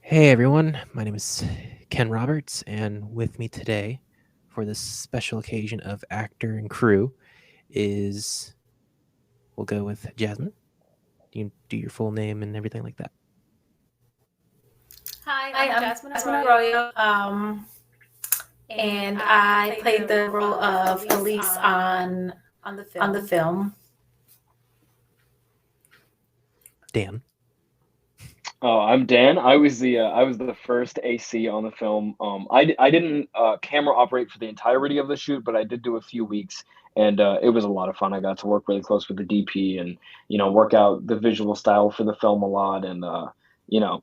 Hey everyone, my name is Ken Roberts, and with me today for this special occasion of actor and crew is, we'll go with Jasmine. You do your full name and everything like that. Hi, Hi, I'm I'm Jasmine Jasmine Arroyo, Arroyo, and and I I played played the the role role of of Elise Elise on the on the film. film. Dan. Oh, I'm Dan. I was the first AC on the film. I didn't camera operate for the entirety of the shoot, but I did do a few weeks, and it was a lot of fun. I got to work really close with the DP and work out the visual style for the film a lot, and you know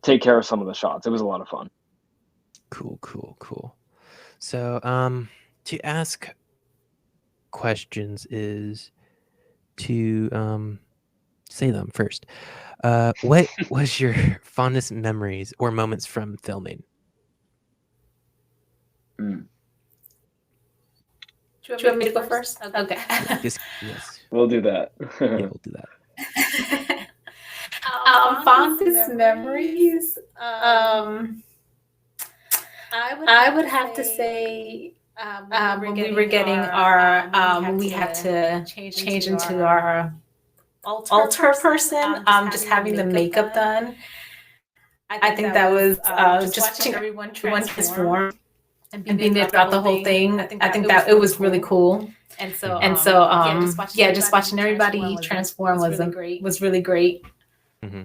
take care of some of the shots. It was a lot of fun. Cool. So, to ask questions is to say them first. What was your fondest memories or moments from filming? Mm. Do Do you want me to go first? Okay. Yes, We'll do that. yeah, we'll do that. Fondest memories. I would have to say when we were getting our when we had to change into our altar person. Just having the makeup done. I think that was just watching everyone transform and being there throughout the whole thing. I think that it was really cool. And so yeah, just watching everybody transform was really great. Mm-hmm.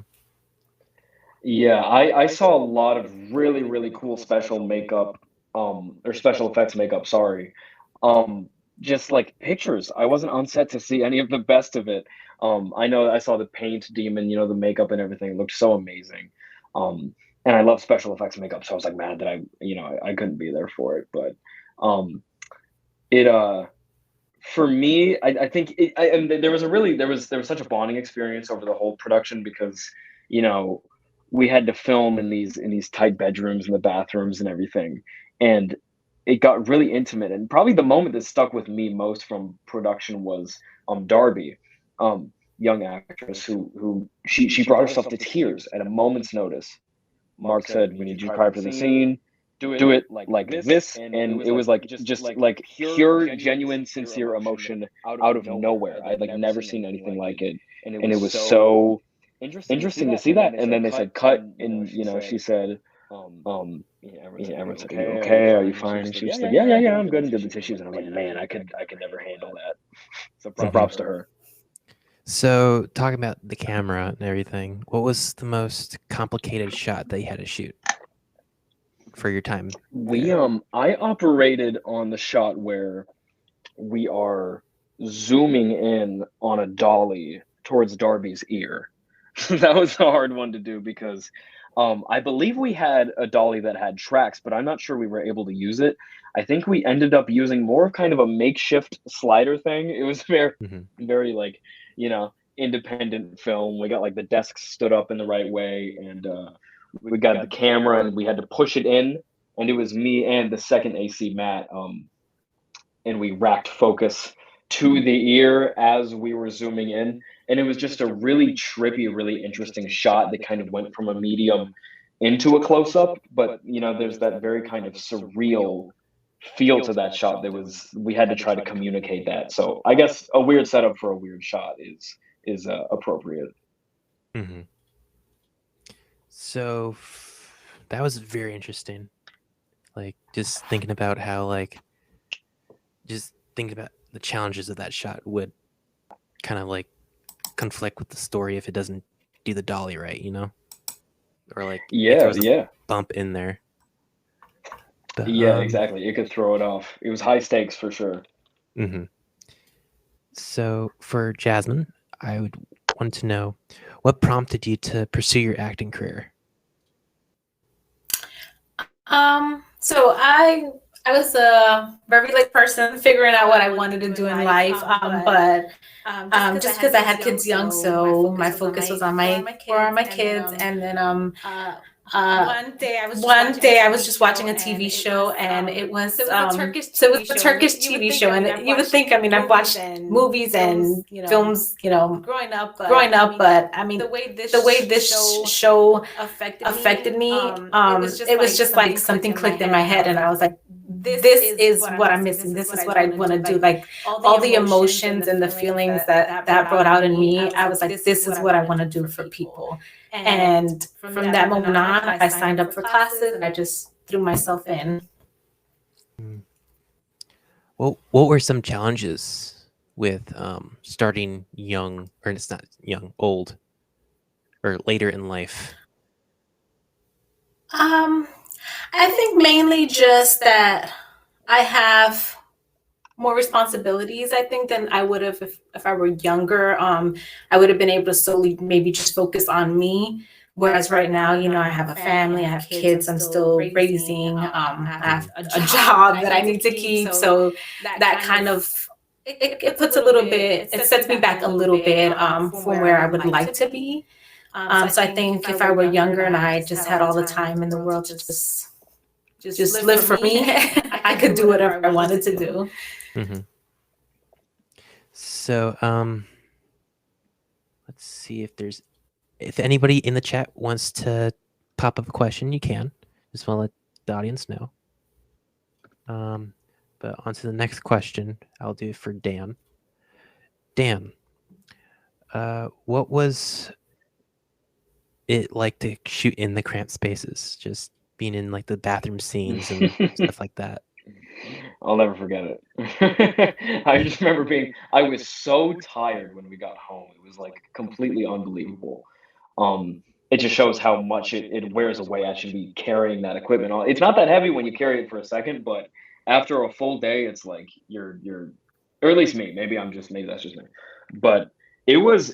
Yeah, I saw a lot of really cool special makeup, or special effects makeup, sorry. Um, just like pictures. I wasn't on set to see any of the best of it. I know I saw the paint demon, the makeup and everything. It looked so amazing. And I love special effects makeup, so I was like mad that I couldn't be there for it. But it for me, I think and there was such a bonding experience over the whole production because you know we had to film in these tight bedrooms and the bathrooms and everything, and it got really intimate. And probably the moment that stuck with me most from production was Darby, young actress who she brought herself to tears at a moment's notice. Mark said, "We need you to cry for the scene. Do it like this," and it was like just like pure, genuine, sincere emotion out of nowhere. I'd like never seen anything like it, and it was so interesting to see that. And then they said cut, and she said, everyone's like, "Are you okay? Are you fine?" And she was like, "Yeah, I'm good," and did the tissues, and I'm like, "Man, I could never handle that." So props to her. So, talking about the camera and everything, what was the most complicated shot that you had to shoot for your time there? I operated on the shot where we are zooming in on a dolly towards Darby's ear. That was a hard one to do because I believe we had a dolly that had tracks, but I'm not sure we were able to use it. I think we ended up using more of kind of a makeshift slider thing. It was Mm-hmm. very like, independent film. We got like the desks stood up in the right way, and we got the camera and we had to push it in, and it was me and the second AC Matt, and we racked focus to the ear as we were zooming in, and it was just a really trippy, really interesting shot that kind of went from a medium into a close up, but there's that very kind of surreal feel to that shot that was we had to try to communicate that. So I guess a weird setup for a weird shot is appropriate. Mm-hmm. So, that was very interesting. Like, just thinking about how, just thinking about the challenges of that shot would kind of conflict with the story if it doesn't do the dolly right? Or if there was a Yeah, bump in there. But, yeah, exactly. It could throw it off. It was high stakes for sure. Mm-hmm. So for Jasmine, I would want to know what prompted you to pursue your acting career. So I was a very late person figuring out what I wanted to do in life. But just because I had kids young, so my focus was on my kids, and then one day I was just watching a TV show, and it was a Turkish TV show, and you would think, I mean, I've watched movies and films, growing up, but I mean, the way this show affected me, it was just like something clicked in my head, and I was like, this is what I'm missing. This is what I want to do. Like all the emotions and the feelings that brought out in me, I was like, this is what I want to do for people. And from that moment on, I signed up for classes, and I just threw myself in. Well, what were some challenges with starting young, or it's not young, old, or later in life? I think mainly just that I have more responsibilities, I think, than I would have if I were younger. I would have been able to solely maybe just focus on me. Whereas right now, I have a family, I have kids I'm still raising, I have a job that I need to keep. So that kind of, it puts a little bit, it sets me back a little bit from where I would like to be. So I think if I were younger and I just had all the time in the world to just live for me, I could do whatever I wanted to do. Mm-hmm. So let's see if anybody in the chat wants to pop up a question, you can. Just want to let the audience know. But on to the next question. I'll do it for Dan. Dan, what was it like to shoot in the cramped spaces? Just being in like the bathroom scenes and stuff like that. I'll never forget it. I just remember I was so tired when we got home. It was like completely unbelievable. It just shows how much it wears away actually carrying that equipment on. It's not that heavy when you carry it for a second, but after a full day, it's like you're, or at least me. Maybe that's just me. But it was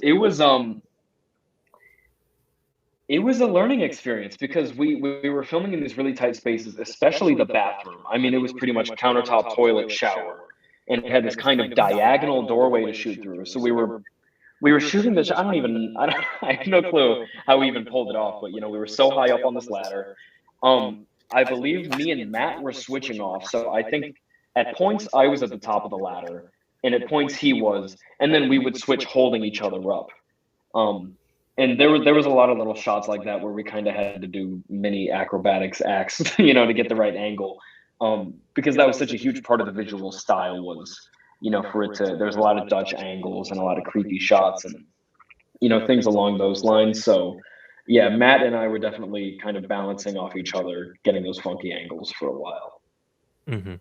a learning experience because we were filming in these really tight spaces, especially the bathroom. I mean, it was pretty much countertop, toilet, shower, and it had this kind of diagonal doorway to shoot through. So we were shooting this. I have no clue how we even pulled it off, but we were so high up on this ladder. I believe me and Matt were switching off. So I think at points I was at the top of the ladder, and at points he was, and then we would switch holding each other up. And there was a lot of little shots like that where we kind of had to do mini acrobatics acts, to get the right angle, because that was such a huge part of the visual style was, for it to. There's a lot of Dutch angles and a lot of creepy shots and, things along those lines. So, yeah, Matt and I were definitely kind of balancing off each other, getting those funky angles for a while. Mm-hmm.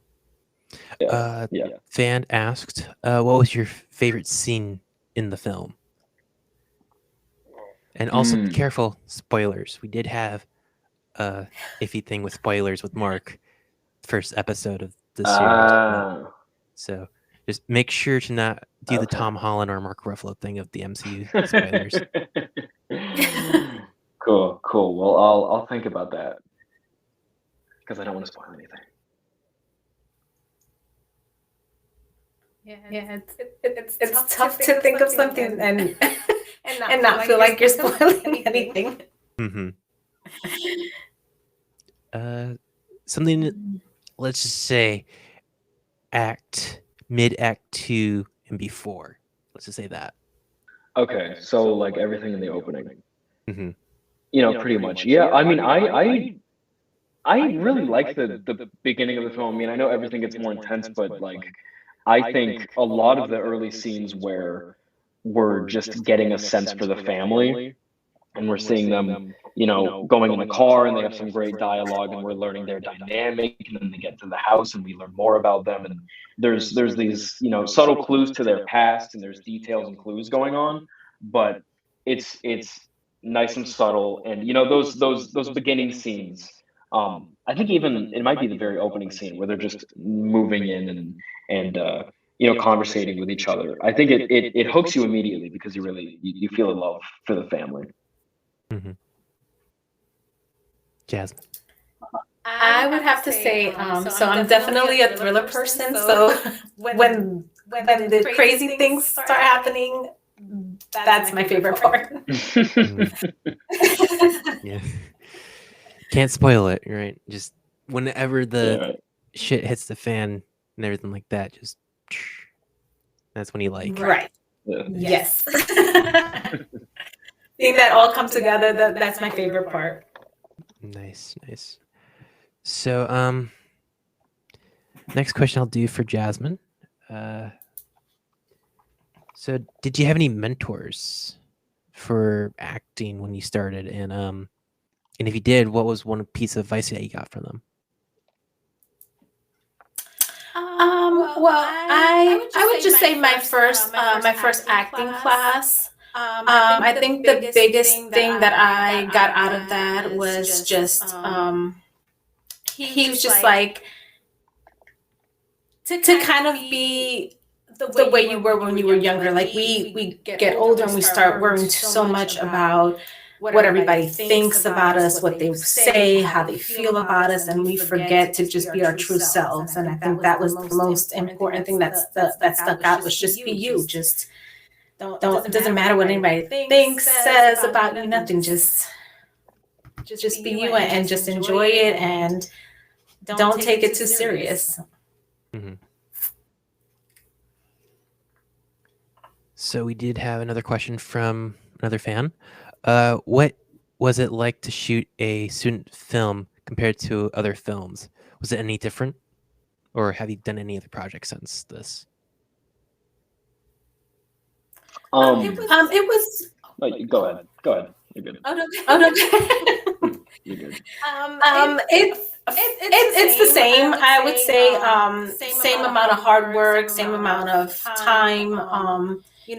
Yeah. Fan asked, what was your favorite scene in the film? And also be careful, spoilers. We did have a iffy thing with spoilers with Mark, first episode of the series. So just make sure to not do the Tom Holland or Mark Ruffalo thing of the MCU spoilers. Cool. Well, I'll think about that because I don't want to spoil anything. Yeah, it's tough to think of something and not feel like you're spoiling anything. Mm-hmm. Something, let's just say, mid-act 2 and before. Let's just say that. Okay, so like everything in the opening. Mm-hmm. Pretty much. Yeah, I mean, I really like the beginning of the film. I mean, I know everything gets more intense, but like, I think a lot of the early scenes where we're just getting a sense for the family, and we're seeing them, going in the car, and they have some great dialogue, and we're learning their dynamic, and then they get to the house, and we learn more about them, and there's these, subtle clues to their past, and there's details and clues going on, but it's nice and subtle, and those beginning scenes. I think even it might be the very opening scene where they're just moving in and conversating with each other. I think it hooks you immediately because you feel a love for the family. Mm-hmm. Jasmine. I would have to say, so I'm definitely a thriller person. So when the crazy things start happening, that's my favorite part. Yeah. can't spoil it, right? Just whenever the right. shit hits the fan and everything like that, just that's when you like. Right. Yeah. Yes. Seeing that all come together, that's my favorite part. Nice, nice. So, next question I'll do for Jasmine. So, did you have any mentors for acting when you started? And if you did, what was one piece of advice that you got from them? Well, I would just say my first acting class. I think the biggest thing that I got out of that was just he was just like to kind of be the way you were when you were younger. Like we get older and we start worrying so much about what everybody thinks about us, what they say, how they feel about us, and we forget to just be our true selves. And I think that was the most important thing that stuck out, was just be you. Just don't it doesn't matter what anybody thinks, says about you, nothing. Just be you and just enjoy it, and don't take it too serious. Mm-hmm. So we did have another question from another fan. What was it like to shoot a student film compared to other films? Was it any different, or have you done any other projects since this? It was. Go ahead. Go ahead. You're good. Oh no. You're good. It's the same. I would say same amount of hard work, same amount of time. You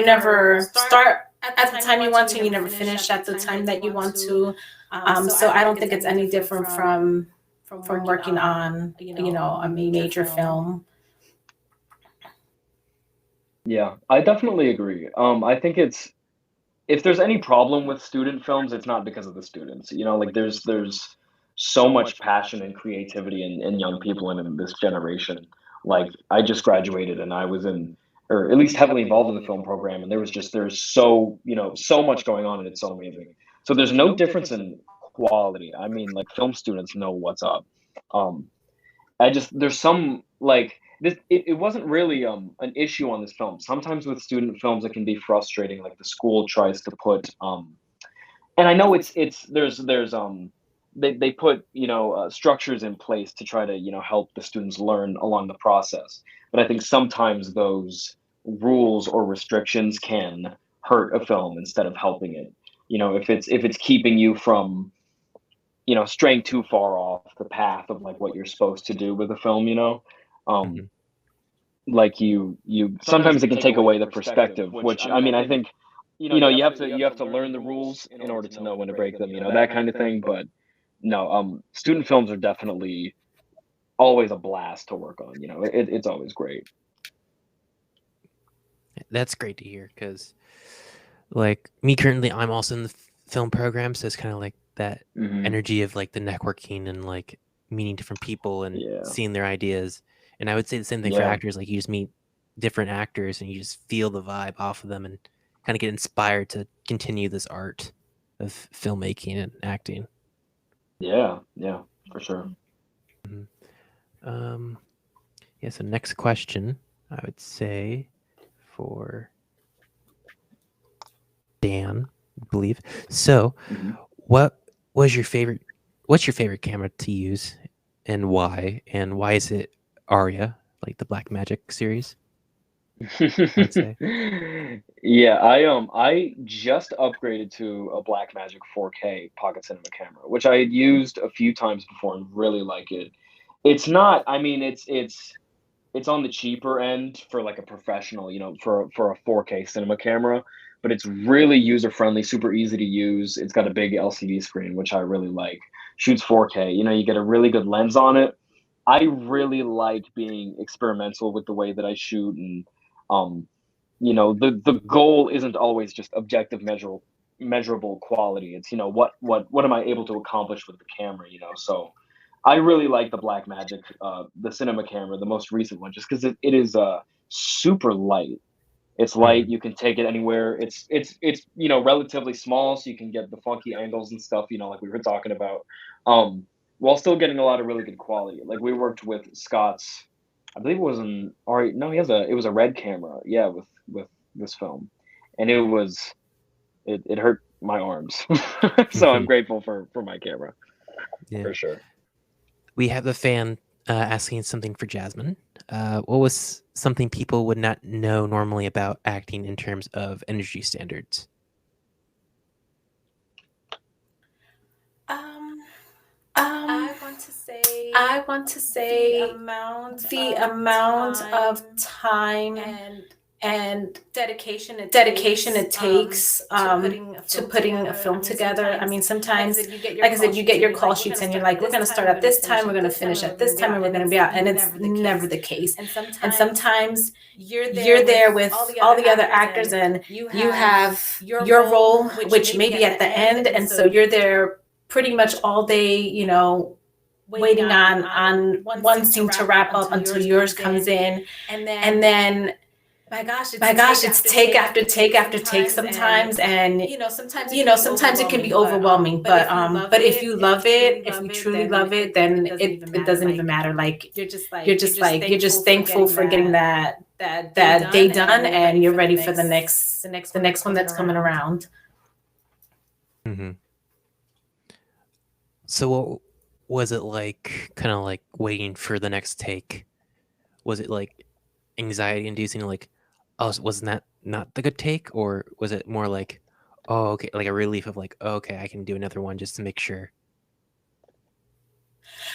never start at the time you want to, and you never finish at the time that you want to. So I don't think it's any different from working on a major film. Yeah, I definitely agree. I think if there's any problem with student films, it's not because of the students. Like there's so much passion and creativity in young people and in this generation. Like I just graduated and I was in, or at least heavily involved in the film program, and there's so much going on, and it's so amazing. So there's no difference in quality. I mean, like film students know what's up. Um, there's some like this it wasn't really an issue on this film. Sometimes with student films it can be frustrating, like the school tries to put and I know it's there's they put structures in place to try to help the students learn along the process, but I think sometimes those rules or restrictions can hurt a film instead of helping it. If it's keeping you from straying too far off the path of like what you're supposed to do with a film, Mhm. like you sometimes it can take away the perspective, which I mean, I think you have to learn the rules in order to know when to break them, that kind of thing. But no, student films are definitely always a blast to work on. It's always great. That's great to hear, because like me currently, I'm also in the film program, so it's kind of like that energy of like the networking and like meeting different people and Yeah. seeing their ideas. And I would say the same thing for Yeah. actors. Like you just meet different actors and you just feel the vibe off of them and kind of get inspired to continue this art of filmmaking and acting. Yeah, for sure. Yeah, so next question, I would say for Dan, I believe. So, what's your favorite camera to use and why? And why is it Aria, like the Black Magic series? I'd say. Yeah, I just upgraded to a Blackmagic 4K pocket cinema camera, which I had used a few times before and really like it. It's not, I mean, it's on the cheaper end for like a professional, for a 4K cinema camera, but it's really user friendly, super easy to use. It's got a big LCD screen, which I really like. Shoots 4K, you get a really good lens on it. I really like being experimental with the way that I shoot, and the goal isn't always just objective measurable quality. It's what am I able to accomplish with the camera, so I really like the Blackmagic, the cinema camera, the most recent one, just because it is super light. It's light. You can take it anywhere. It's you know, relatively small, so you can get the funky angles and stuff. You know, like we were talking about, while still getting a lot of really good quality. Like we worked with Scott's, I believe it was an or no, it was a red camera. Yeah, with this film, and it hurt my arms. So I'm grateful for my camera, Yeah. for sure. We have a fan asking something for Jasmine. What was something people would not know normally about acting in terms of energy standards? I want to say the amount of time and dedication it takes to putting a film together. I mean, sometimes, like I said, you get your call sheets and you're like, we're going to start at this time, we're going to finish at this time, and we're going to be out. And it's never the case. And sometimes you're there with all the other actors, and you have your role, which may be at the end. And so you're there pretty much all day, you know, waiting on one scene to wrap up until yours comes in. And then my gosh, it's take after take after take sometimes, and sometimes it can be overwhelming. But if you love it, if you truly love it, then it doesn't even matter. Like you're just thankful for getting that day done, and you're ready for the next one that's coming around. Mm-hmm. So what was it like, kind of like waiting for the next take? Was it like anxiety inducing, like, oh, wasn't that not the good take? Or was it more like, oh, okay, like a relief of like, oh, okay, I can do another one just to make sure?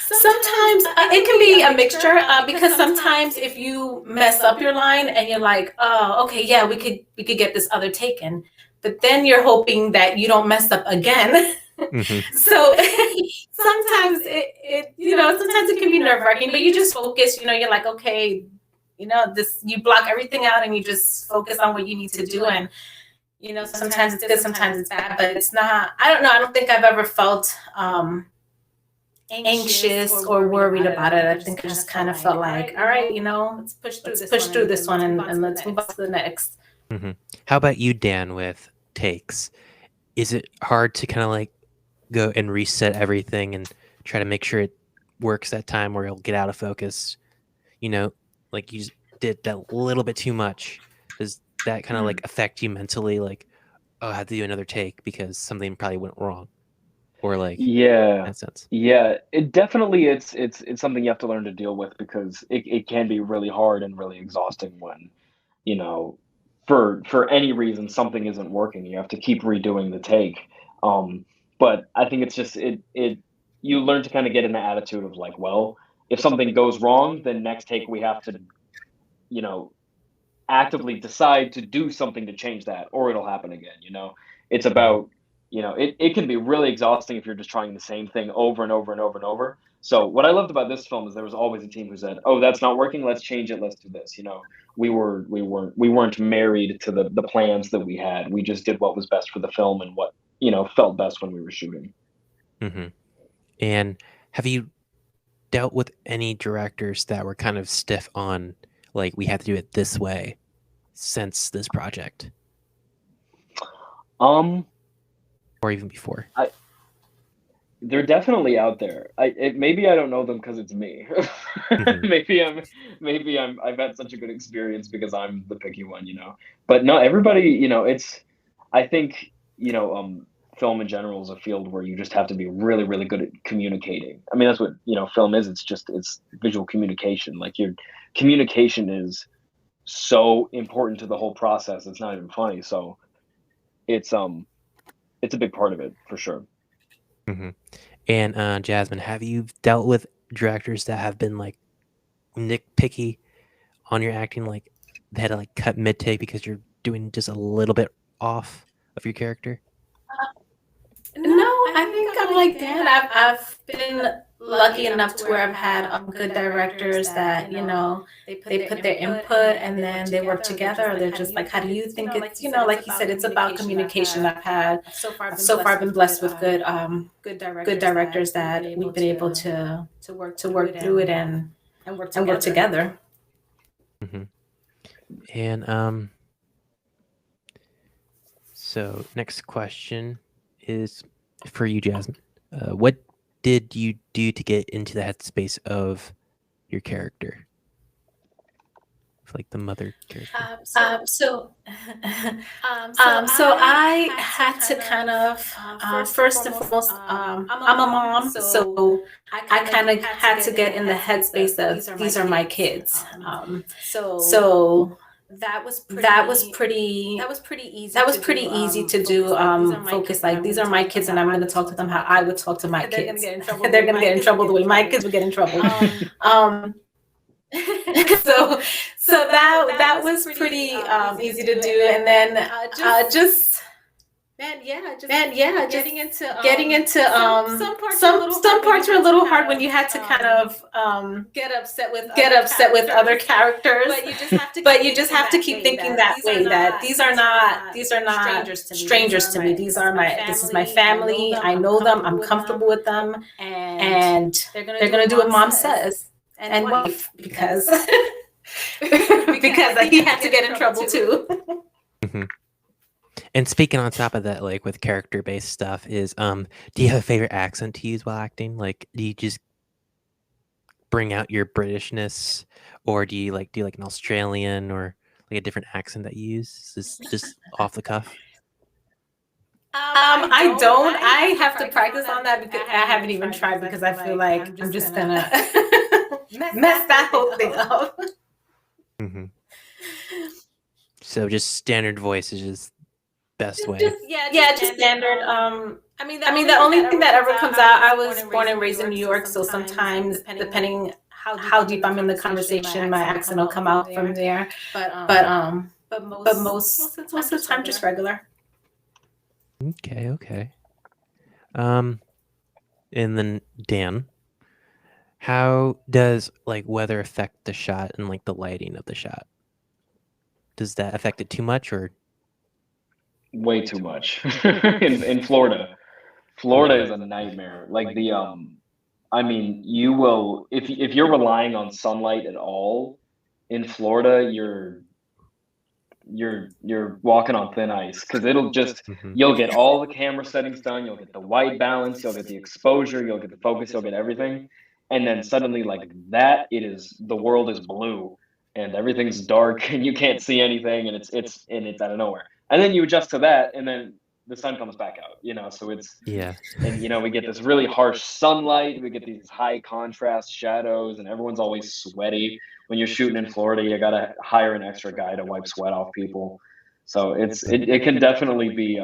Sometimes it can be a mixture, because sometimes if you mess up your line and you're like, oh, okay, yeah, we could get this other taken, but then you're hoping that you don't mess up again. So sometimes sometimes it can be nerve-wracking, but you just focus. You're like, okay, you block everything out and you just focus on what you need to do. And sometimes it's good, sometimes it's bad, but it's not. I don't know. I don't think I've ever felt anxious or worried about it. I think I just kind of felt like, all right, let's push through this one and let's move on to the next. How about you, Dan, with takes? Is it hard to kind of like go and reset everything and try to make sure it works that time, or it'll get out of focus? Like you just did that little bit too much. Does that kind of like affect you mentally? Like, oh, I have to do another take because something probably went wrong, or like, Yeah, in that sense. yeah. It definitely it's something you have to learn to deal with, because it can be really hard and really exhausting when, you know, for any reason something isn't working. You have to keep redoing the take. But I think it's just it you learn to kind of get in the attitude of like, well, if something goes wrong, then next take we have to, you know, actively decide to do something to change that, or it'll happen again. It's about, it can be really exhausting if you're just trying the same thing over and over and over and over. So what I loved about this film is there was always a team who said, oh, that's not working, let's change it, let's do this. We weren't married to the plans that we had. We just did what was best for the film and what felt best when we were shooting. And have you dealt with any directors that were kind of stiff on, like, we have to do it this way since this project? Or even before? They're definitely out there. Maybe I don't know them because it's me. Maybe I've had such a good experience because I'm the picky one. But no, everybody, I think, film in general is a field where you just have to be really, really good at communicating. I mean, that's what, film is. It's visual communication. Like, your communication is so important to the whole process. It's not even funny. So it's a big part of it for sure. And Jasmine, have you dealt with directors that have been like nitpicky on your acting? Like, they had to like cut mid-take because you're doing just a little bit off of your character? No, I think I'm like Dan. I've been lucky enough to where I've had good directors that they put their input and then they work together. Or they're just like, how do you think it's like you said, it's about communication. I've so far been blessed with good directors that we've been able to work through it and work together. And So next question is for you, Jasmine. What did you do to get into the headspace of your character? Like the mother character. So I had to kind of first and foremost, I'm a mom, so I kind of had to get in the headspace of these are my kids. So that was pretty easy to do. Focus like these are my kids, and I'm going to talk to them how I would talk to my kids. They're going to get in trouble the way my kids would get in trouble. So that was pretty easy to do, and then just getting into some parts were a little hard when you had to kind of get upset with other characters, but you just have to keep thinking that way, that these are not strangers to me. This is my family. I know them. I'm comfortable with them, and they're gonna do what mom says. And wife, because he had to get in trouble too. Mm-hmm. And speaking on top of that, like with character-based stuff, is do you have a favorite accent to use while acting? Like, do you just bring out your Britishness, or do you like an Australian or like a different accent that you use? Is this just off the cuff? I don't. I have to practice on that because I haven't even tried, because I feel like I'm just gonna mess that whole thing up. Mm-hmm. So just standard voice is just best way. Just standard. I mean, the only thing that ever comes out. I was born and raised in New York, so sometimes depending how deep I'm in the conversation, my accent will come out from there. But most of the time, just regular. Okay. And then Dan, how does like weather affect the shot and like the lighting of the shot? Does that affect it too much, or Way too much? In Florida. Florida is a nightmare. Like I mean, you will if you're relying on sunlight at all in Florida, you're walking on thin ice, because it'll just you'll get all the camera settings done, you'll get the white balance, you'll get the exposure, you'll get the focus, you'll get everything, and then suddenly like that, the world is blue and everything's dark and you can't see anything, and it's out of nowhere, and then you adjust to that, and then the sun comes back out, so and we get this really harsh sunlight, we get these high contrast shadows, and everyone's always sweaty. When you're shooting in Florida, you gotta hire an extra guy to wipe sweat off people. So it can definitely be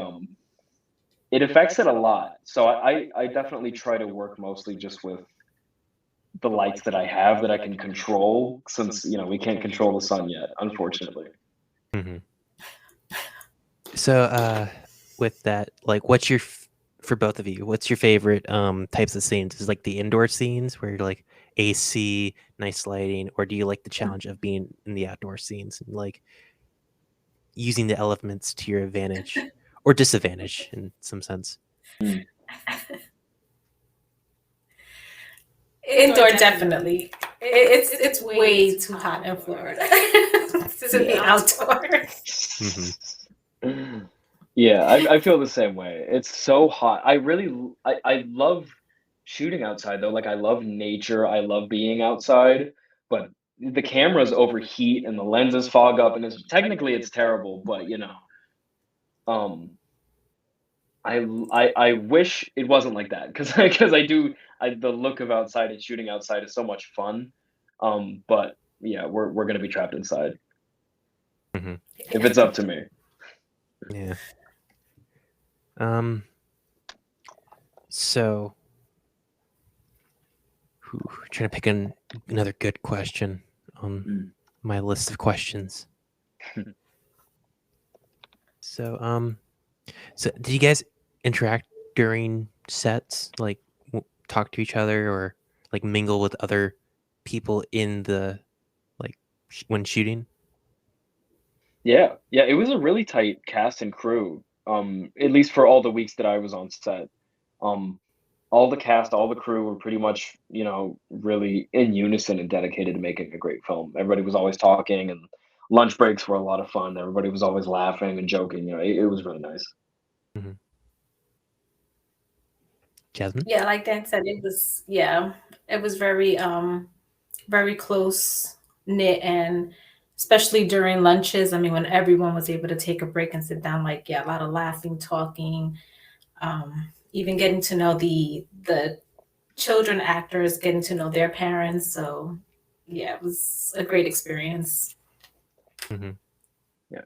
it affects it a lot. So I definitely try to work mostly just with the lights that I have that I can control, since we can't control the sun yet, unfortunately. Mm-hmm. So with that, like, what's your for both of you, what's your favorite types of scenes? Is like the indoor scenes where you're like AC, nice lighting, or do you like the challenge of being in the outdoor scenes and like using the elements to your advantage or disadvantage in some sense? Indoor, definitely. It's way too hot in Florida to be outdoors. Mm-hmm. Yeah, I feel the same way. It's so hot. I love shooting outside though. Like, I love nature. I love being outside, but the cameras overheat and the lenses fog up, and it's terrible, but um I wish it wasn't like that, because the look of outside and shooting outside is so much fun. But yeah, we're gonna be trapped inside Mm-hmm. if it's up to me. Yeah. So trying to pick another good question on my list of questions. So did you guys interact during sets, like talk to each other or like mingle with other people in the like when shooting? Yeah, it was a really tight cast and crew. At least for all the weeks that I was on set. All the cast, all the crew were pretty much, really in unison and dedicated to making a great film. Everybody was always talking and lunch breaks were a lot of fun. Everybody was always laughing and joking. It was really nice. Mhm. Jasmine? Yeah, like Dan said, it was very close knit, and especially during lunches. I mean, when everyone was able to take a break and sit down, like, yeah, a lot of laughing, talking, even getting to know the children actors, getting to know their parents. So yeah, it was a great experience. Mhm. Yeah.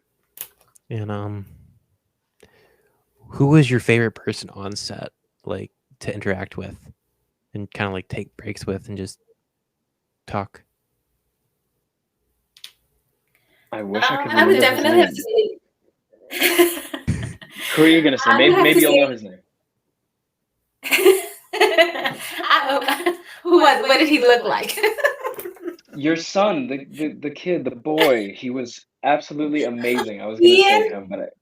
And who was your favorite person on set, like, to interact with and kind of like take breaks with and just talk? I wish I could I would remember his definitely have name. to say. Who are you gonna say? I would have Maybe to you'll know say. his name. What did he look like? Your son, the kid, the boy, he was absolutely amazing. I was gonna say Ian, him, but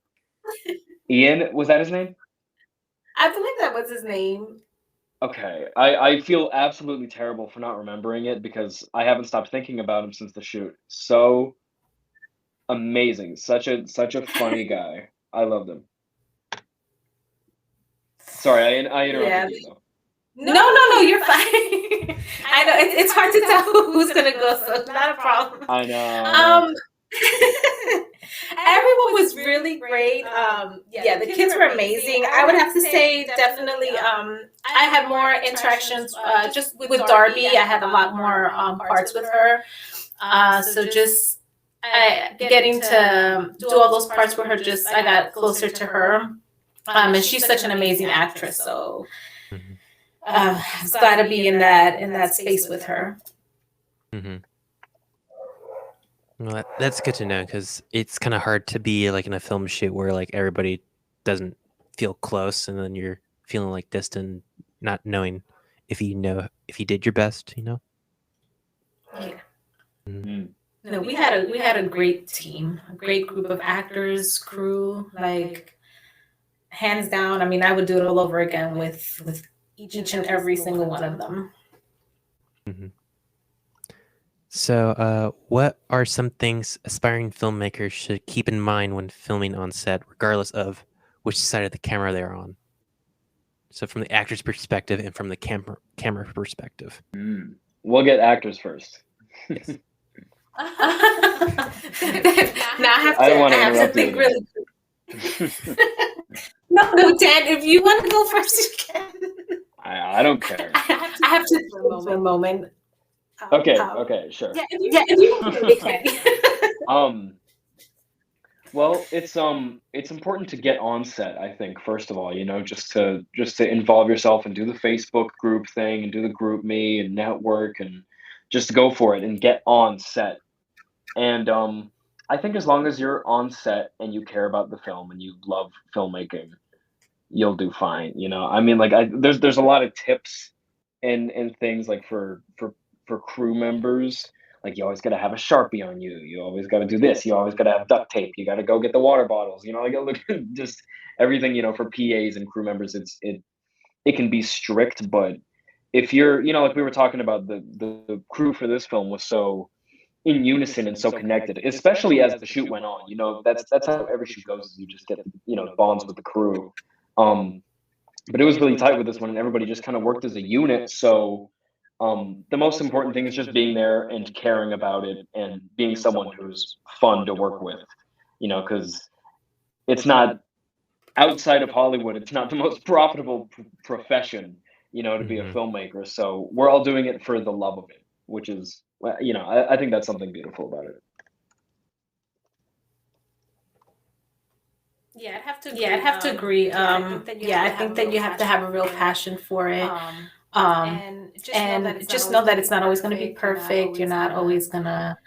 Ian, was that his name? I believe that was his name. Okay. I feel absolutely terrible for not remembering it because I haven't stopped thinking about him since the shoot. So amazing. Such a funny guy. I loved him. Sorry, I Yeah. interrupted you though. No, you're fine. I know it's hard to tell who's gonna go, so not a problem. I know. Um, everyone was really great. Yeah, the kids were amazing. I would have to say definitely. I had more interactions just with Darby. I had a lot more parts with her. So just getting to do all those parts with her, just I got closer to her. And she's such an amazing actress. So Mhm. I was glad to be in that space with her. Mhm. Well, that's good to know because it's kind of hard to be like in a film shoot where like everybody doesn't feel close, and then you're feeling like distant, not knowing if you did your best. Yeah. Mm. No, we had a great team, a great group of actors, crew, like hands down. I mean, I would do it all over again with each and every single one of them. Mhm. So, what are some things aspiring filmmakers should keep in mind when filming on set, regardless of which side of the camera they're on? So, from the actor's perspective and from the camera perspective. Mm. We'll get actors first. Yes. Now I I don't want to have to interrupt think you really. again. No, Dan, if you want to go first, you can. I don't care. I have to think for a moment. Okay, sure. Yeah, if you want to, you can. Well, it's important to get on set, I think, first of all, just to involve yourself and do the Facebook group thing and do the group me and network and just go for it and get on set. And I think as long as you're on set and you care about the film and you love filmmaking, you'll do fine. I mean, like there's a lot of tips and things like for crew members. Like you always got to have a Sharpie on you. You always got to do this. You always got to have duct tape. You got to go get the water bottles. Like look just everything. For PAs and crew members, it can be strict, but if you're, like we were talking about, the crew for this film was so in unison and so connected, especially as the shoot went on. That's how every shoot goes. Is you just get bonds with the crew. But it was really tight with this one, and everybody just kind of worked as a unit. So the most important thing is just being there and caring about it and being someone who's fun to work with. Because it's not outside of Hollywood, it's not the most profitable profession. To be a Mhm. filmmaker. So we're all doing it for the love of it, which is, I think that's something beautiful about it. Yeah, I'd have to agree. I think that you have to have a real passion for it. And just know that it's not always going to be perfect. You're not always gonna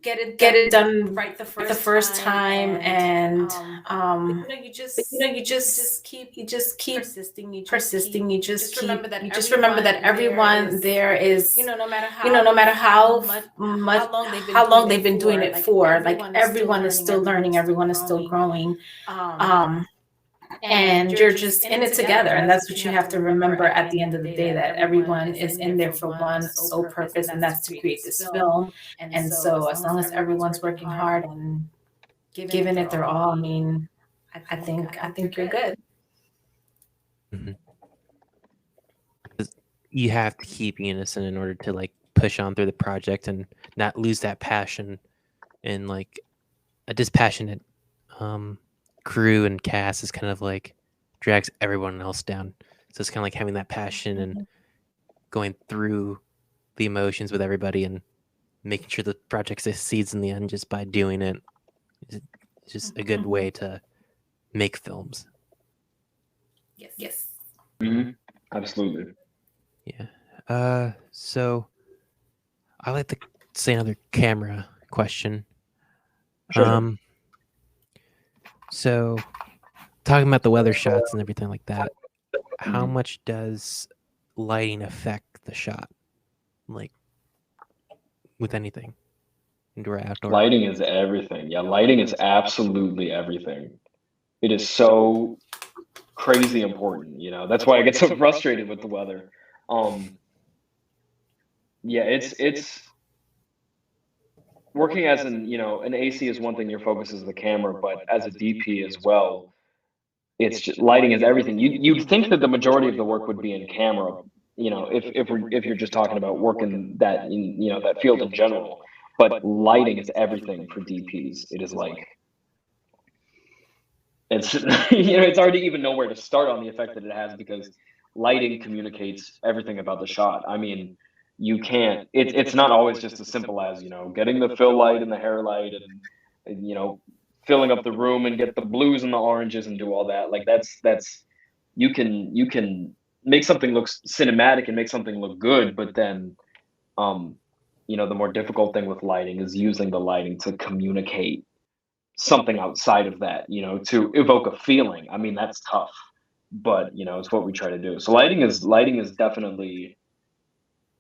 get it done right the first time, and you just keep persisting. You just remember that everyone there is, no matter how much how long they've been doing it for, like everyone is still learning, everyone is still growing. and you're just in it together. And that's what you have to remember at the end of the day, that everyone is in there for one sole purpose, and that's to create this film. And so as long as everyone's working hard and giving it their all, I mean, I think you're good. Mhm. You have to keep being innocent in order to like push on through the project and not lose that passion, and like a dispassionate crew and cast is kind of like drags everyone else down. So it's kind of like having that passion and going through the emotions with everybody and making sure the project succeeds in the end just by doing it. It's just a good way to make films. Yes. Absolutely. Yeah. So I like to say another camera question. Sure. So talking about the weather shots and everything like that, how Mhm. much does lighting affect the shot? Like with anything, indoor, outdoor? Lighting is everything. Yeah, lighting is absolutely everything. It is so crazy important, you know. That's why I get so frustrated with the weather. Um, yeah, it's working as an AC is one thing, your focus is the camera, but as a DP as well, it's just, lighting is everything. You'd think that the majority of the work would be in camera, if you're just talking about working that in that field in general, but lighting is everything for DPs. It is like it's it's hard to even know where to start on the effect that it has, because lighting communicates everything about the shot. I mean, you can't. It's not always just as simple as getting the fill light and the hair light and filling up the room and get the blues and the oranges and do all that. Like that's you can make something look cinematic and make something look good, but then um the more difficult thing with lighting is using the lighting to communicate something outside of that, to evoke a feeling. I mean, that's tough, but it's what we try to do. So lighting is definitely,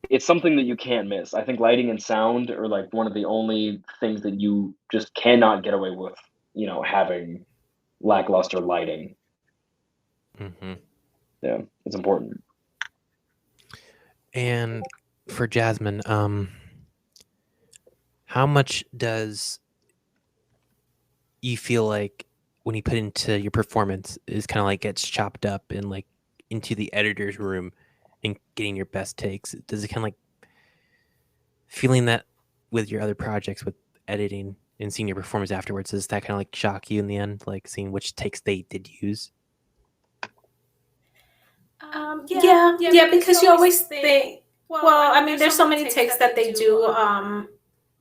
it's something that you can't miss. I think lighting and sound are like one of the only things that you just cannot get away with, having lackluster lighting. Mm-hmm. Yeah, it's important. And for Jasmine, how much does you feel like when you put into your performance is kind of like gets chopped up and like into the editor's room and getting your best takes? Does it kind of like feeling that with your other projects with editing and seeing your performance afterwards? Does that kind of like shock you in the end, like seeing which takes they did use? Yeah, because you always think, well, I mean, there's so many takes that they do.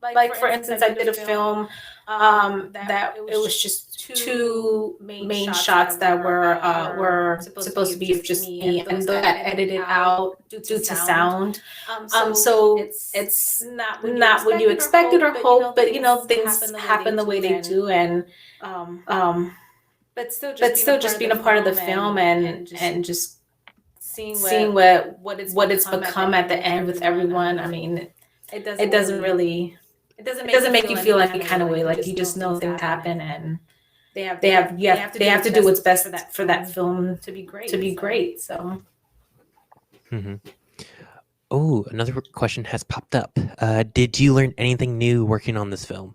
Like for instance, I did a film that it was just two main shots that were supposed to be of just me, and those got edited out due to sound. So it's not what you expected or hoped, but things happen the way they do, and um, but still just being a part of the film and just seeing what it's become at the end with everyone. I mean, it doesn't really it doesn't make you feel any kind of way. Like you just know things happen, and they have to do what's best for that film to be great. So Mm-hmm. Oh, another question has popped up. Did you learn anything new working on this film?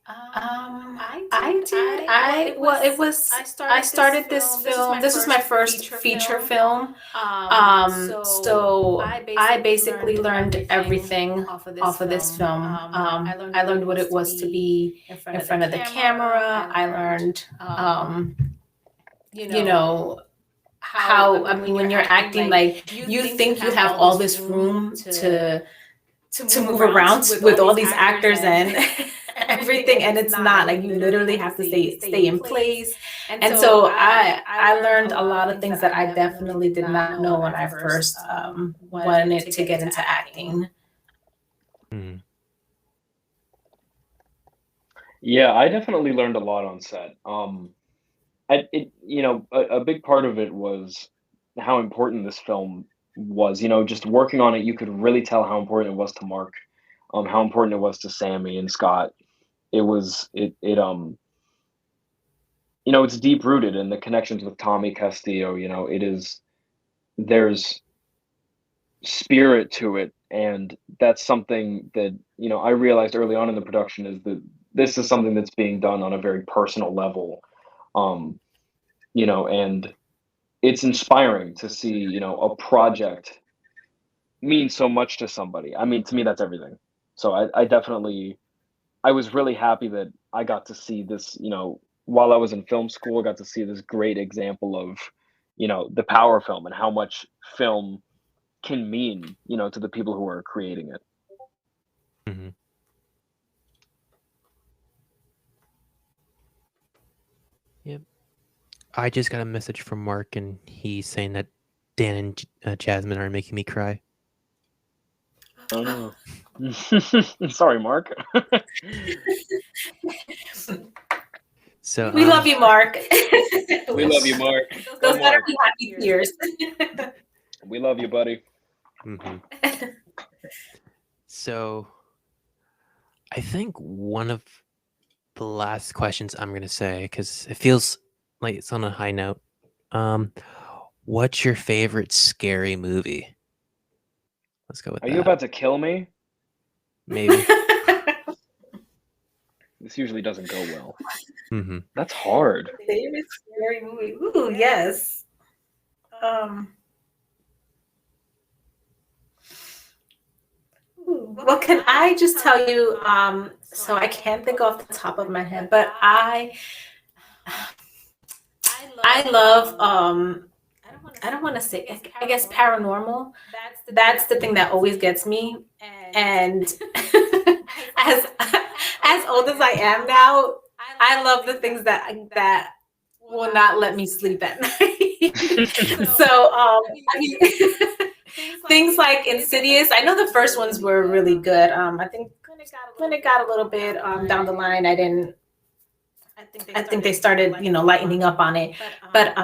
I did. I started this film. This was my first feature film. So I basically learned everything off of this film. I learned what it was to be in front of the camera. I learned, how, I mean, when you're acting, like you think you have all this room to move around with all these actors and everything, and it's not. Like you literally have to stay in place. And so I learned a lot of things that I definitely did not know when I first wanted to get into acting. Mm. Yeah, I definitely learned a lot on set. A big part of it was how important this film was. Just working on it, you could really tell how important it was to Mark, how important it was to Sammy and Scott. it's deep rooted in the connections with Tommy Castillo. There's spirit to it, and that's something that I realized early on in the production, is that this is something that's being done on a very personal level. And it's inspiring to see a project mean so much to somebody. I mean, to me, that's everything. So I was really happy that I got to see this, while I was in film school. I got to see this great example of the power of film and how much film can mean to the people who are creating it. Mm-hmm. Yep. I just got a message from Mark, and he's saying that Dan and Jasmine are making me cry. Oh no. Sorry, Mark. So We love you, Mark. We love you, Mark. Those Go, better Mark. be happy tears. We love you, buddy. Mm-hmm. So I think one of the last questions I'm going to say, because it feels like it's on a high note. What's your favorite scary movie? Let's go with Are that. you about to kill me? Maybe. This usually doesn't go well. Mm-hmm. That's hard. Favorite scary movie? Ooh, yes. Well, can I just tell you? So I can't think off the top of my head, but I love. I don't want to say. I guess paranormal. That's the thing that always gets me. And as old as I am now, I love the things that will not let me sleep at night. So I mean, things like Insidious. I know the first ones were really good. I think when it got a little bit down the line, I think they started lightening up on it. But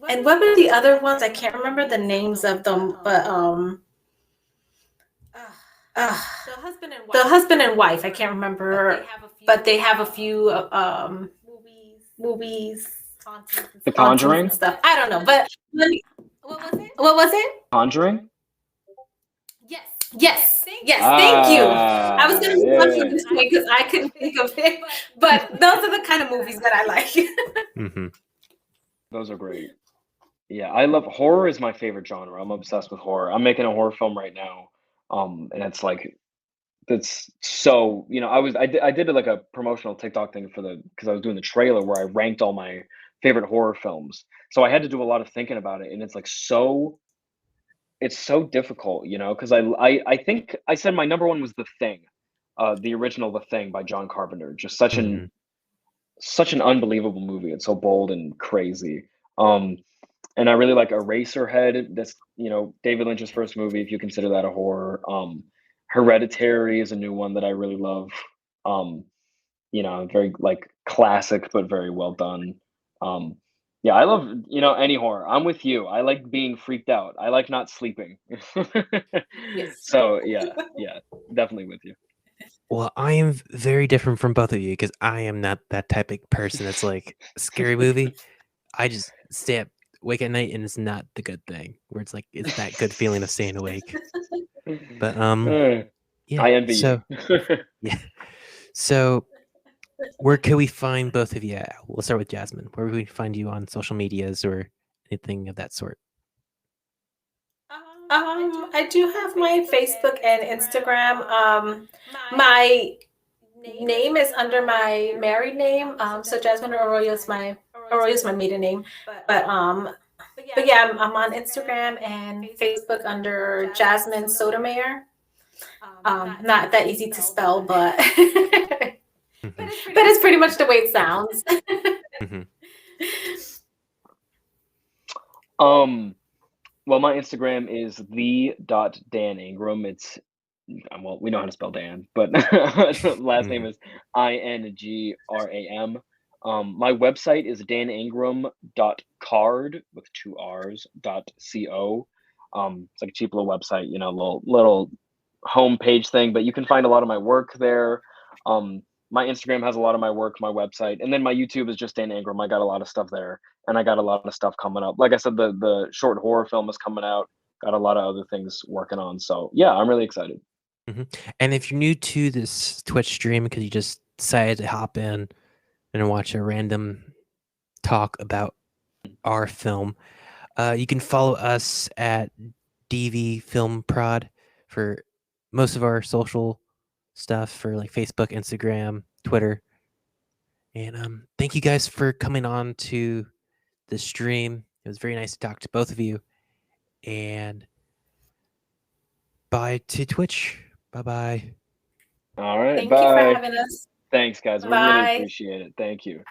and what were the other ones? I can't remember the names of them. But the husband and wife. I can't remember, but they have a few movies. The Conjuring? And stuff. I don't know, but what was it? Conjuring? Yes. Thank you. I was going to Yeah. look at this point because I couldn't think of it, but those are the kind of movies that I like. Mm-hmm. Those are great. Yeah, I love horror. Is my favorite genre. I'm obsessed with horror. I'm making a horror film right now, and it's like, that's so I did like a promotional TikTok thing because I was doing the trailer where I ranked all my favorite horror films. So I had to do a lot of thinking about it, and it's like it's so difficult, because I think I said my number one was The Thing, the original The Thing by John Carpenter. Just such an unbelievable movie. It's so bold and crazy. And I really like Eraserhead. That's David Lynch's first movie, if you consider that a horror. Hereditary is a new one that I really love. Very like classic but very well done. Yeah, I love any horror. I'm with you. I like being freaked out. I like not sleeping. Yes. So yeah, definitely with you. Well, I am very different from both of you because I am not that type of person that's like a scary movie. I just wake at night, and it's not the good thing. Where it's like it's that good feeling of staying awake. But yeah. I envy you. Yeah. So where can we find both of you at? We'll start with Jasmine. Where can we find you on social medias or anything of that sort? I do have my Facebook and Instagram. My name is under my married name. So Jasmine Arroyo is my maiden name. But yeah, I'm on Instagram and Facebook under Jasmine Sotomayor. Not that easy to spell, but it's pretty much the way it sounds. Well, my Instagram is the.daningram. It's well, we know how to spell Dan, but last name is Ingram. My website is daningram.card with 2 R's .co. It's like a cheap little website, little homepage thing, but you can find a lot of my work there. my Instagram has a lot of my work, my website, and then my YouTube is just Dan Ingram. I got a lot of stuff there, and I got a lot of stuff coming up. Like I said, the short horror film is coming out. Got a lot of other things working on. So yeah, I'm really excited. And if you're new to this Twitch stream because you just decided to hop in and watch a random talk about our film, you can follow us at DV Film Prod for most of our social stuff for like Facebook, Instagram, Twitter. And thank you guys for coming on to the stream. It was very nice to talk to both of you. And bye to Twitch. Bye-bye. All right, Thank you for bye. having us. Thanks, guys. We really Bye. appreciate it. Thank you.